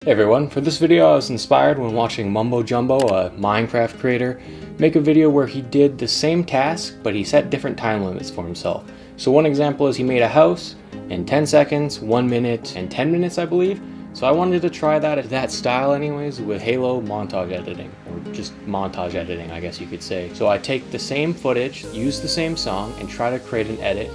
Hey everyone, for this video I was inspired when watching Mumbo Jumbo, a Minecraft creator, make a video where he did the same task but he set different time limits for himself. So one example is he made a house in 10 seconds, 1 minute, and 10 minutes I believe. So I wanted to try that style anyways with Halo montage editing, or just montage editing I guess you could say. So I take the same footage, use the same song, and try to create an edit,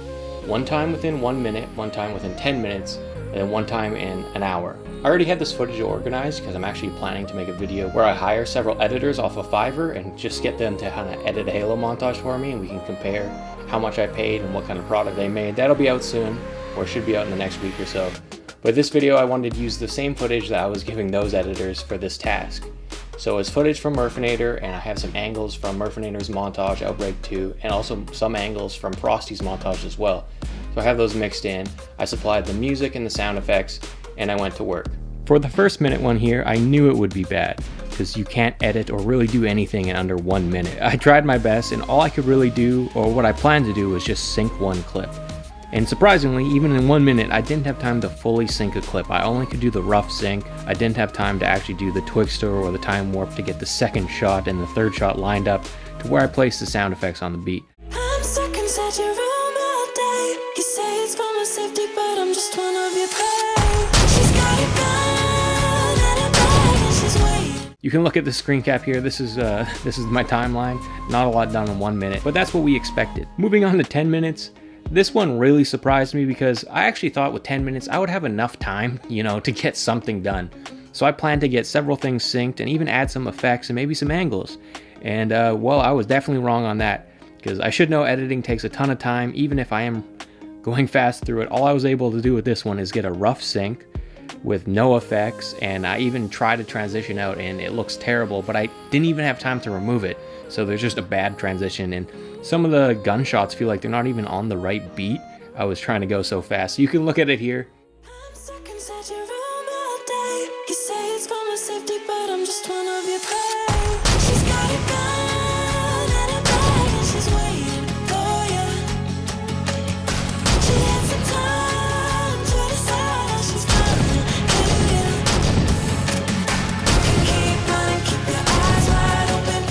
one time within 1 minute, one time within 10 minutes, and then one time in an hour. I already had this footage organized because I'm actually planning to make a video where I hire several editors off of Fiverr and just get them to kind of edit a Halo montage for me, and we can compare how much I paid and what kind of product they made. That'll be out soon, or should be out in the next week or so. But this video I wanted to use the same footage that I was giving those editors for this task. So it's footage from Murphinator, and I have some angles from Murphinator's montage, Outbreak 2, and also some angles from Frosty's montage as well. So I have those mixed in, I supplied the music and the sound effects, and I went to work. For the first minute one here, I knew it would be bad, because you can't edit or really do anything in under 1 minute. I tried my best, and all I could really do, or what I planned to do, was just sync one clip. And surprisingly, even in 1 minute, I didn't have time to fully sync a clip. I only could do the rough sync. I didn't have time to actually do the Twixtor or the time warp to get the second shot and the third shot lined up to where I placed the sound effects on the beat. I'm stuck inside your room all day. You say it's for my safety, but I'm just one of your prey. She's got a gun and a bag and she's waiting. You can look at the screen cap here. This is my timeline. Not a lot done in 1 minute, but that's what we expected. Moving on to 10 minutes. This one really surprised me because I actually thought with 10 minutes I would have enough time, to get something done. So I planned to get several things synced and even add some effects and maybe some angles. And well, I was definitely wrong on that, because I should know editing takes a ton of time. Even if I am going fast through it, all I was able to do with this one is get a rough sync with no effects, and I even tried to transition out and it looks terrible, but I didn't even have time to remove it. So there's just a bad transition, and some of the gunshots feel like they're not even on the right beat. I was trying to go so fast. So you can look at it here. I'm stuck inside your room all day. You say it's for my safety, but I'm just one of your prey. She's got a gun and a bag and she's waiting for you. She had some time to decide how she's gonna kill you. Keep running, keep your eyes wide open.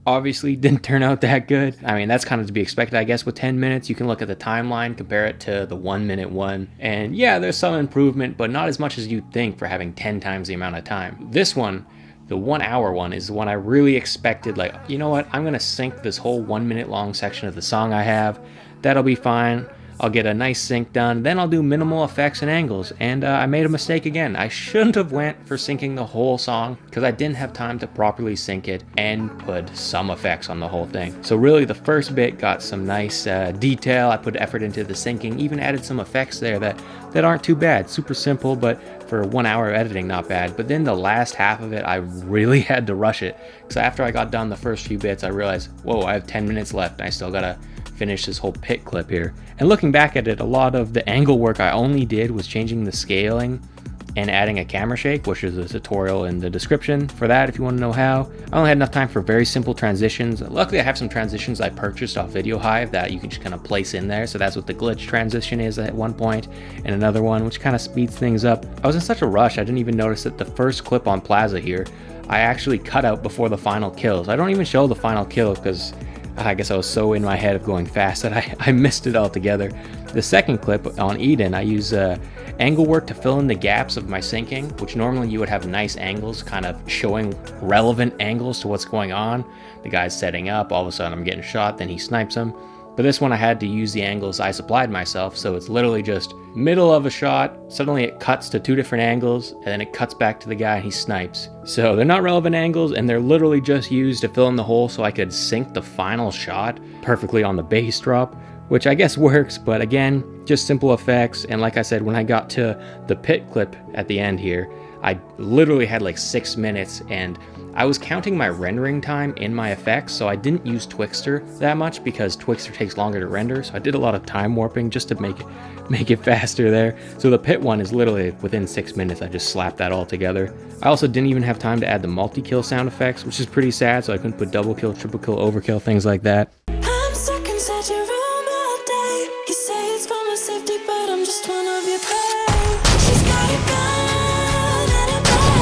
Obviously didn't turn out that good. I mean, that's kind of to be expected, I guess. With 10 minutes, you can look at the timeline, compare it to the 1 minute one, and yeah, there's some improvement, but not as much as you'd think for having 10 times the amount of time. This one, the 1 hour one, is the one I really expected. Like, you know what, I'm gonna sync this whole 1 minute long section of the song I have. That'll be fine. I'll get a nice sync done, then I'll do minimal effects and angles. And I made a mistake again. I shouldn't have went for syncing the whole song, because I didn't have time to properly sync it and put some effects on the whole thing. So really the first bit got some nice detail. I put effort into the syncing, even added some effects there that aren't too bad. Super simple, but for 1 hour of editing, not bad. But then the last half of it, I really had to rush it. So after I got done the first few bits, I realized, whoa, I have 10 minutes left and I still gotta finish this whole pit clip here. And looking back at it, a lot of the angle work I only did was changing the scaling and adding a camera shake, which is a tutorial in the description for that if you want to know how. I only had enough time for very simple transitions. Luckily I have some transitions I purchased off Video Hive that you can just kind of place in there. So that's what the glitch transition is at one point, and another one which kind of speeds things up. I was in such a rush I didn't even notice that the first clip on Plaza here I actually cut out before the final kills. I don't even show the final kill because I guess I was so in my head of going fast that I missed it altogether. The second clip on Eden, I use angle work to fill in the gaps of my syncing, which normally you would have nice angles kind of showing relevant angles to what's going on. The guy's setting up, all of a sudden I'm getting shot, then he snipes him. But this one I had to use the angles I supplied myself, so it's literally just middle of a shot, suddenly it cuts to 2 different angles, and then it cuts back to the guy and he snipes. So they're not relevant angles, and they're literally just used to fill in the hole so I could sync the final shot perfectly on the bass drop, which I guess works, but again, just simple effects. And like I said, when I got to the pit clip at the end here, I literally had like 6 minutes, and I was counting my rendering time in my effects, so I didn't use Twixtor that much because Twixtor takes longer to render, so I did a lot of time warping just to make it faster there. So the pit one is literally within 6 minutes. I just slapped that all together. I also didn't even have time to add the multi-kill sound effects, which is pretty sad, so I couldn't put double kill, triple kill, overkill, things like that. I'm stuck inside your room all day. You say it's for my safety, but I'm just one of your prey. She's got a gun and a bag.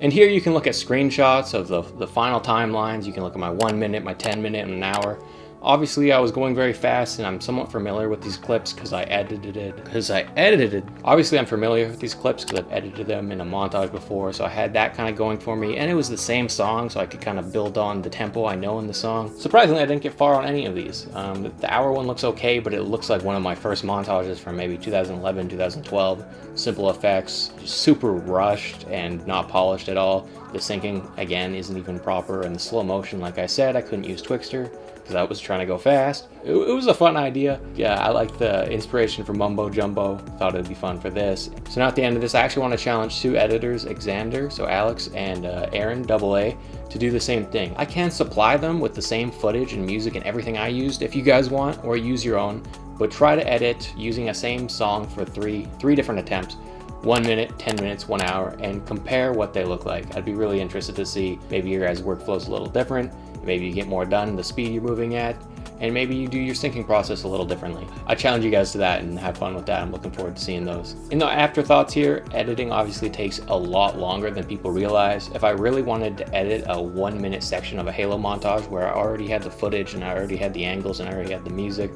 And here you can look at screenshots of the final timelines. You can look at my 1 minute, my 10 minute, and an hour. Obviously, I was going very fast, and I'm somewhat familiar with these clips because I edited it. Obviously, I'm familiar with these clips because I've edited them in a montage before, so I had that kind of going for me. And it was the same song, so I could kind of build on the tempo I know in the song. Surprisingly, I didn't get far on any of these. The hour one looks okay, but it looks like one of my first montages from maybe 2011, 2012. Simple effects, super rushed and not polished at all. The syncing, again, isn't even proper, and the slow motion, like I said, I couldn't use Twixtor because I was trying to go fast. It was a fun idea. Yeah, I liked the inspiration from Mumbo Jumbo. Thought it'd be fun for this. So now at the end of this, I actually want to challenge two editors, Xander, so Alex, and Aaron, AA, to do the same thing. I can supply them with the same footage and music and everything I used if you guys want, or use your own, but try to edit using a same song for three different attempts. 1 minute, 10 minutes, 1 hour, and compare what they look like. I'd be really interested to see maybe your guys' workflow's a little different, maybe you get more done the speed you're moving at, and maybe you do your syncing process a little differently. I challenge you guys to that and have fun with that. I'm looking forward to seeing those. In the afterthoughts here, editing obviously takes a lot longer than people realize. If I really wanted to edit a 1 minute section of a Halo montage where I already had the footage and I already had the angles and I already had the music,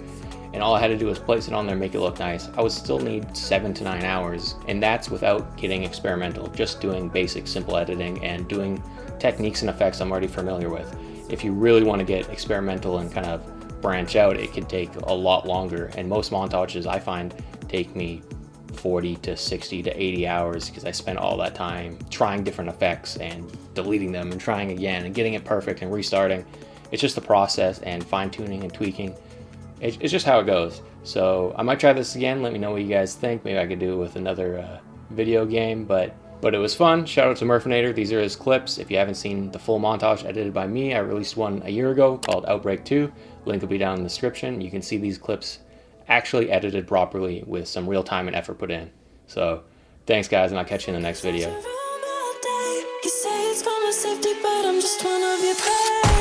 and all I had to do was place it on there and make it look nice, I would still need 7 to 9 hours, and that's without getting experimental, just doing basic simple editing and doing techniques and effects I'm already familiar with. If you really want to get experimental and kind of branch out, it can take a lot longer, and most montages I find take me 40 to 60 to 80 hours because I spent all that time trying different effects and deleting them and trying again and getting it perfect and restarting. It's just the process and fine-tuning and tweaking. It's just how it goes. So I might try this again. Let me know what you guys think. Maybe I could do it with another video game, but it was fun. Shout out to Murphinator. These are his clips. If you haven't seen the full montage edited by me, I released one a year ago called Outbreak 2. Link will be down in the description. You can see these clips actually edited properly with some real time and effort put in. So thanks guys, and I'll catch you in the next video. You say it's for my safety, but I'm just one of your prey.